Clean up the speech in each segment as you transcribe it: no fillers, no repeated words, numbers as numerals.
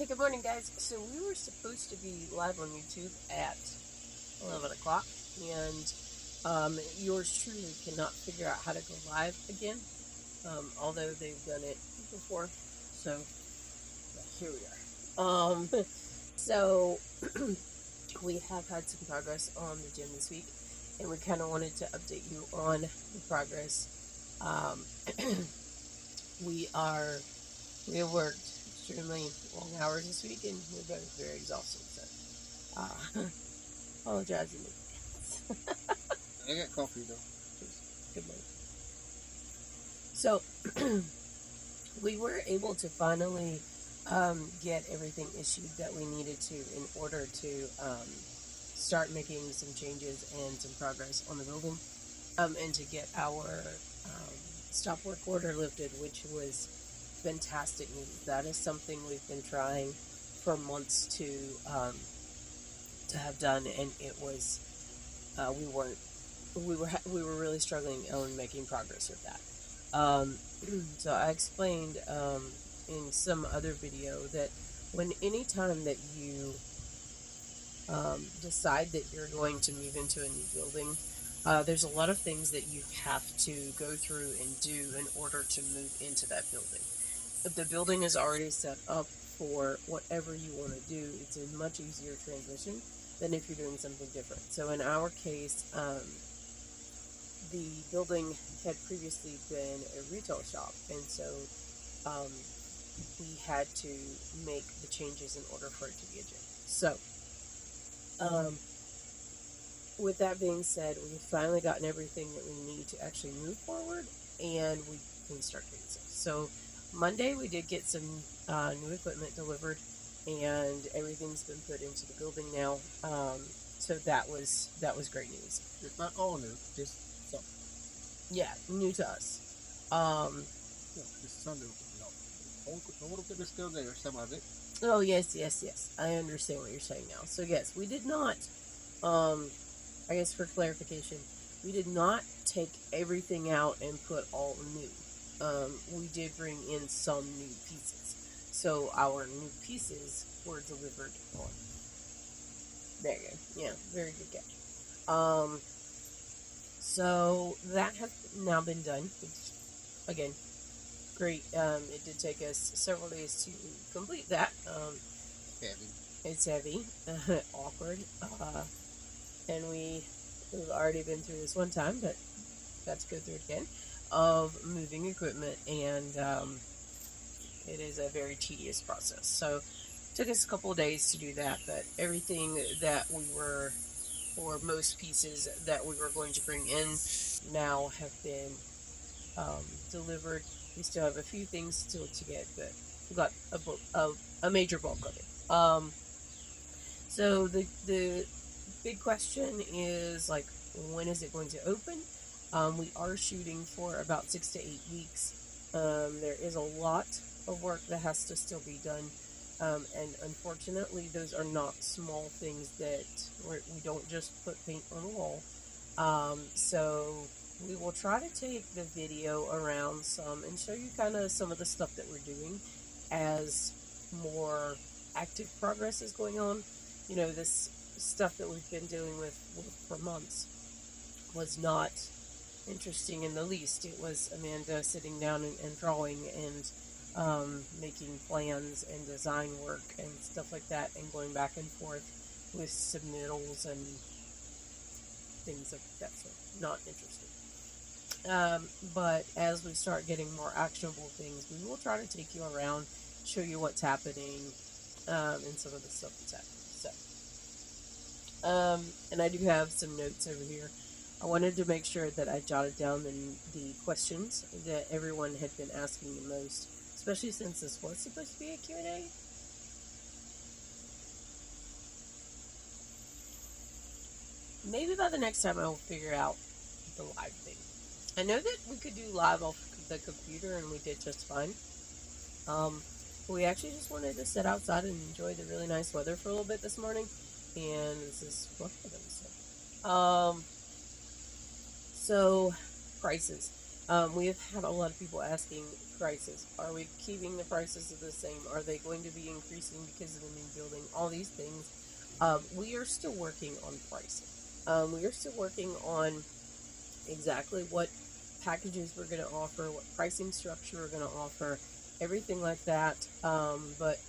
Hey, good morning, guys. So we were supposed to be live on YouTube at 11 o'clock, and yours truly cannot figure out how to go live again, although they've done it before. So here we are. So we have had some progress on the gym this week, and we kind of wanted to update you on the progress. We have worked extremely long hours this week, and we're both very exhausted. So, apologize in advance. I got coffee though. Good morning. So, we were able to finally get everything issued that we needed to in order to start making some changes and some progress on the building, and to get our stop work order lifted, which was fantastic news. That is something we've been trying for months to have done, and it was we were really struggling on making progress with that. So I explained in some other video that any time that you decide that you're going to move into a new building, there's a lot of things that you have to go through and do in order to move into that building. If the building is already set up for whatever you want to do, it's a much easier transition than if you're doing something different. So in our case, the building had previously been a retail shop, and so we had to make the changes in order for it to be a gym. So with that being said, we've finally gotten everything that we need to actually move forward, and we can start doing so. So Monday we did get some new equipment delivered, and everything's been put into the building now. So that was great news. It's not all new, just some. Yeah, new to us. Just some new. All of it is still there, some of it. Oh, yes. I understand what you're saying now. So yes, we did not, I guess for clarification, we did not take everything out and put all new. We did bring in some new pieces. So our new pieces were delivered on. There you go. Yeah, very good catch. So that has now been done. Again, great. It did take us several days to complete that. Heavy. It's heavy, awkward, and we've already been through this one time, but let's go through it again, of moving equipment, and it is a very tedious process. So it took us a couple of days to do that, but everything that we were, or most pieces that we were going to bring in now have been delivered. We still have a few things still to get, but we got a major bulk of it. So the big question is, like, when is it going to open? We are shooting for about 6 to 8 weeks. There is a lot of work that has to still be done, and unfortunately those are not small things that we don't just put paint on a wall. So we will try to take the video around some and show you kind of some of the stuff that we're doing as more active progress is going on. You know, this stuff that we've been dealing with for months was not interesting in the least. It was Amanda sitting down and drawing and making plans and design work and stuff like that, and going back and forth with submittals and things of that sort. Not interesting. But as we start getting more actionable things, we will try to take you around, show you what's happening, and some of the stuff that's happening. So, and I do have some notes over here. I wanted to make sure that I jotted down the questions that everyone had been asking the most, especially since this was supposed to be a Q&A. Maybe by the next time I will figure out the live thing. I know that we could do live off the computer, and we did just fine. We actually just wanted to sit outside and enjoy the really nice weather for a little bit this morning, and this is what we're going to say. So prices. We have had a lot of people asking prices? Are we keeping the prices the same? Are they going to be increasing because of the new building? All these things. We are still working on pricing. We are still working on exactly what packages we're going to offer, what pricing structure we're going to offer, everything like that. But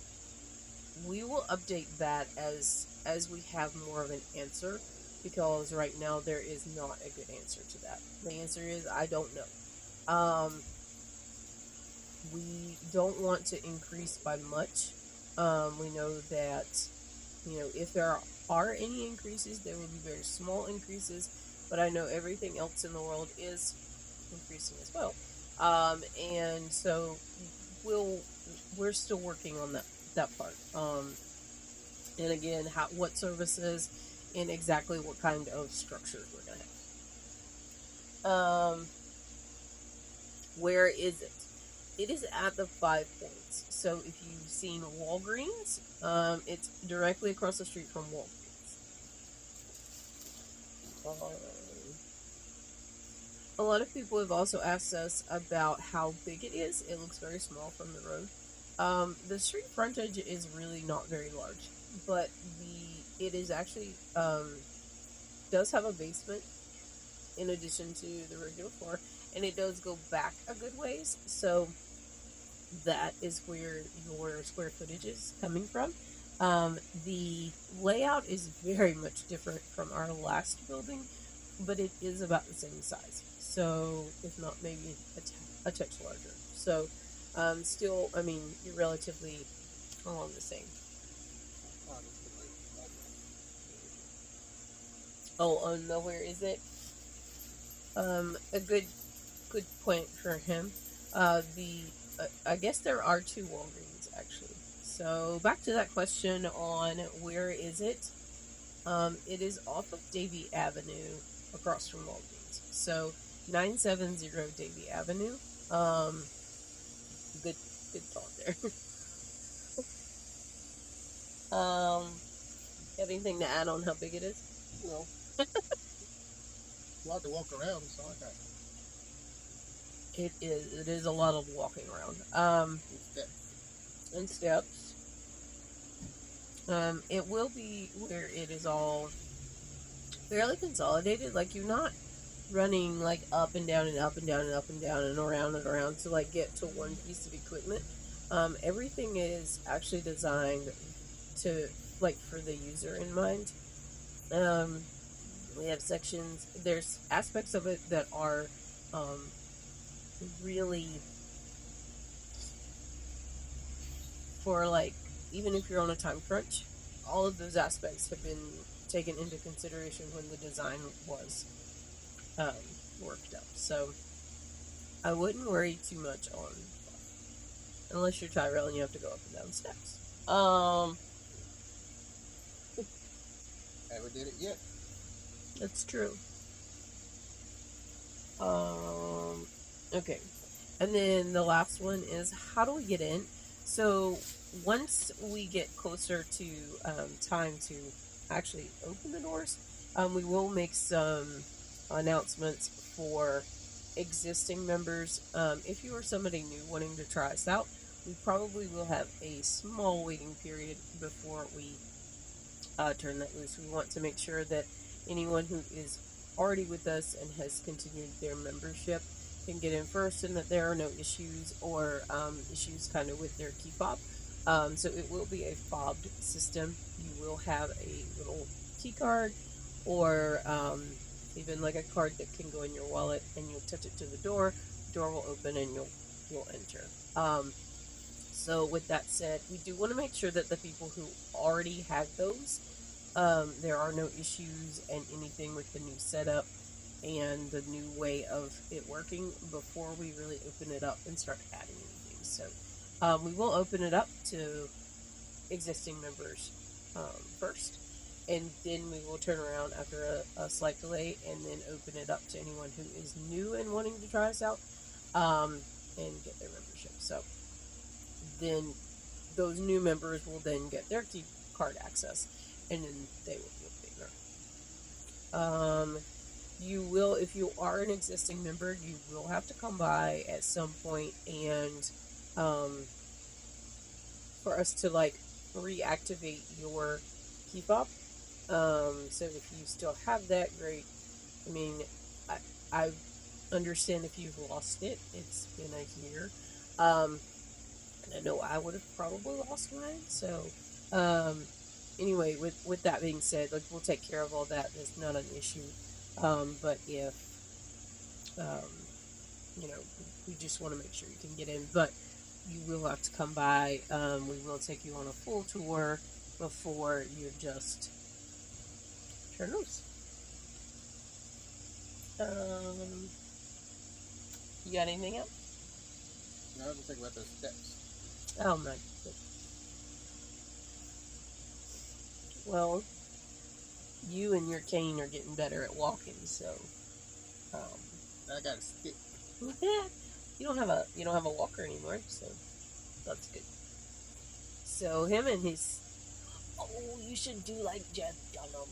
we will update that as we have more of an answer, because right now there is not a good answer to that. The answer is I don't know. We don't want to increase by much. We know that, if there are any increases, they will be very small increases, but I know everything else in the world is increasing as well. And so we're still working on that part. And again, what services and exactly what kind of structures we're going to have. Where is it? It is at the 5 Points. So if you've seen Walgreens, it's directly across the street from Walgreens. A lot of people have also asked us about how big it is. It looks very small from the road. The street frontage is really not very large, but it is actually does have a basement in addition to the regular floor, and it does go back a good ways. So that is where your square footage is coming from. The layout is very much different from our last building, but it is about the same size. So, if not maybe a touch larger. So, still, I mean, you're relatively along the same. Oh, no, where is it? A good point for him. I guess there are 2 Walgreens, actually. So, back to that question on where is it? It is off of Davie Avenue, across from Walgreens. So, 970 Davie Avenue. Good thought there. Have anything to add on how big it is? No. A lot to walk around, so I got It is a lot of walking around. And steps. It will be where it is all fairly consolidated. Like, you're not running like up and down and up and down and up and down and around to like get to one piece of equipment. Everything is actually designed to, like, for the user in mind. We have sections. There's aspects of it that are really for, like, even if you're on a time crunch, all of those aspects have been taken into consideration when the design was worked up. So I wouldn't worry too much on, unless you're Tyrell and you have to go up and down steps. Never did it yet. That's true. Okay. And then the last one is, how do we get in? So once we get closer to time to actually open the doors, we will make some announcements for existing members. If you are somebody new wanting to try us out, we probably will have a small waiting period before we turn that loose. We want to make sure that anyone who is already with us and has continued their membership can get in first, and that there are no issues or issues kind of with their key fob. So it will be a fobbed system. You will have a little key card, or even like a card that can go in your wallet, and you'll touch it to the door will open and you'll enter. So with that said, we do want to make sure that the people who already had those, there are no issues and anything with the new setup and the new way of it working before we really open it up and start adding anything. So we will open it up to existing members first, and then we will turn around after a slight delay and then open it up to anyone who is new and wanting to try us out and get their membership. So then those new members will then get their key card access, and then they will feel bigger. if you are an existing member, you will have to come by at some point and for us to like reactivate your keep up. So if you still have that, great. I mean, I understand if you've lost it. It's been a year. And I know I would have probably lost mine. So, anyway, with that being said, like we'll take care of all that. It's not an issue. But if you know, we just want to make sure you can get in. But you will have to come by. We will take you on a full tour before you're just turn loose. You got anything else? No, I was thinking about those steps. Oh my goodness. Well, you and your cane are getting better at walking, so I got a stick. you don't have a walker anymore, so that's good. So him and his you should do like Jeff Dunham.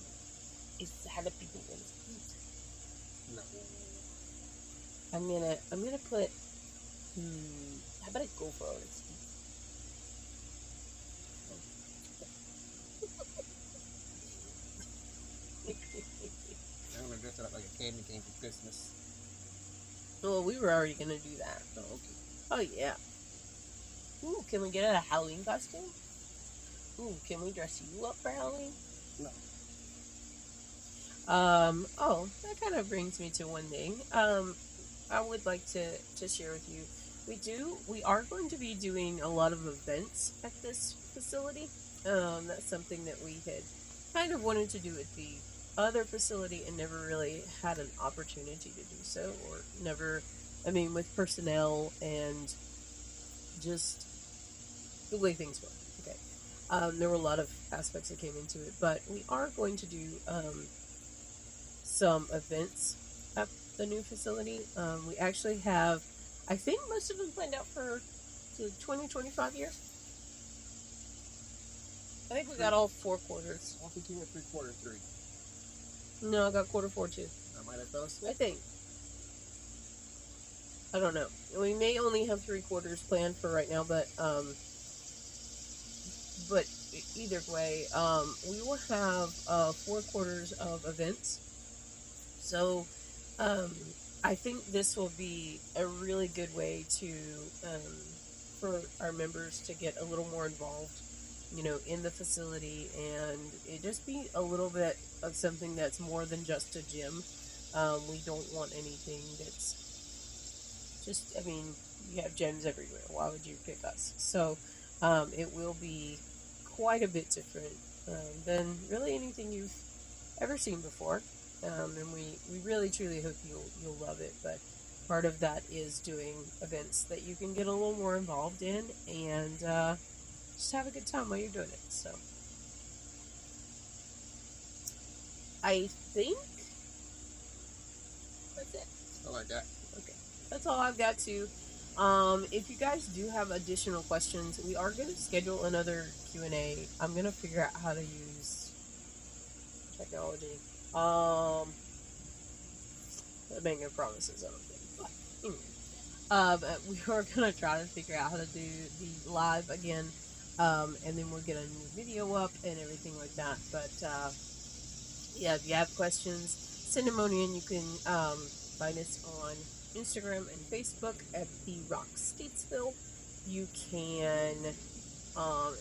It's jalapeno on his feet. No. I'm gonna put how about a gopher on his feet? I'm gonna dress it up like a candy cane for Christmas. Well, we were already gonna do that. Oh, okay. Oh yeah. Ooh, can we get a Halloween costume? Ooh, can we dress you up for Halloween? No. Oh, that kind of brings me to one thing. I would like to share with you. We are going to be doing a lot of events at this facility. That's something that we had kind of wanted to do at the other facility and never really had an opportunity to do so, or never, with personnel and just the way things work. Okay. There were a lot of aspects that came into it, but we are going to do, some events at the new facility. We actually have, I think most of them planned out for the 2025 year. I think we got all 4 quarters. I think you went 3/4 3. No, I got Q4 too. I might have fell asleep. I think. I don't know. We may only have 3 quarters planned for right now, but either way, we will have 4 quarters of events. So, I think this will be a really good way to for our members to get a little more involved, in the facility, and it just be a little bit of something that's more than just a gym. We don't want anything that's just, you have gyms everywhere. Why would you pick us? So, it will be quite a bit different than really anything you've ever seen before. And we really truly hope you'll love it. But part of that is doing events that you can get a little more involved in and just have a good time while you're doing it. So I think that's it. I like that. Okay, that's all I've got to. If you guys do have additional questions, we are going to schedule another Q&A. I'm going to figure out how to use technology. I'm making promises, I don't think. But anyway. But we are going to try to figure out how to do the live again. And then we'll get a new video up and everything like that. But, yeah, if you have questions, send them on in. You can find us on Instagram and Facebook at The Rock Statesville. You can,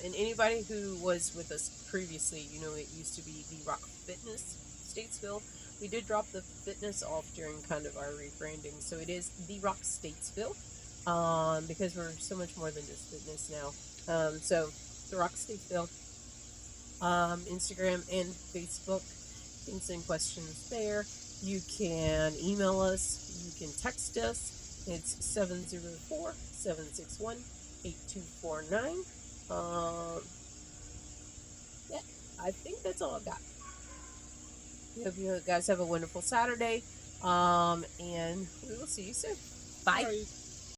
and anybody who was with us previously, it used to be The Rock Fitness Statesville. We did drop the fitness off during kind of our rebranding, so it is The Rock Statesville, because we're so much more than just fitness now. So The Rock Statesville, Instagram and Facebook. You can send questions there. You can email us. You can text us. It's 704-761-8249. Yeah, I think that's all I've got. Hope you guys have a wonderful Saturday. And we will see you soon. Bye. Bye.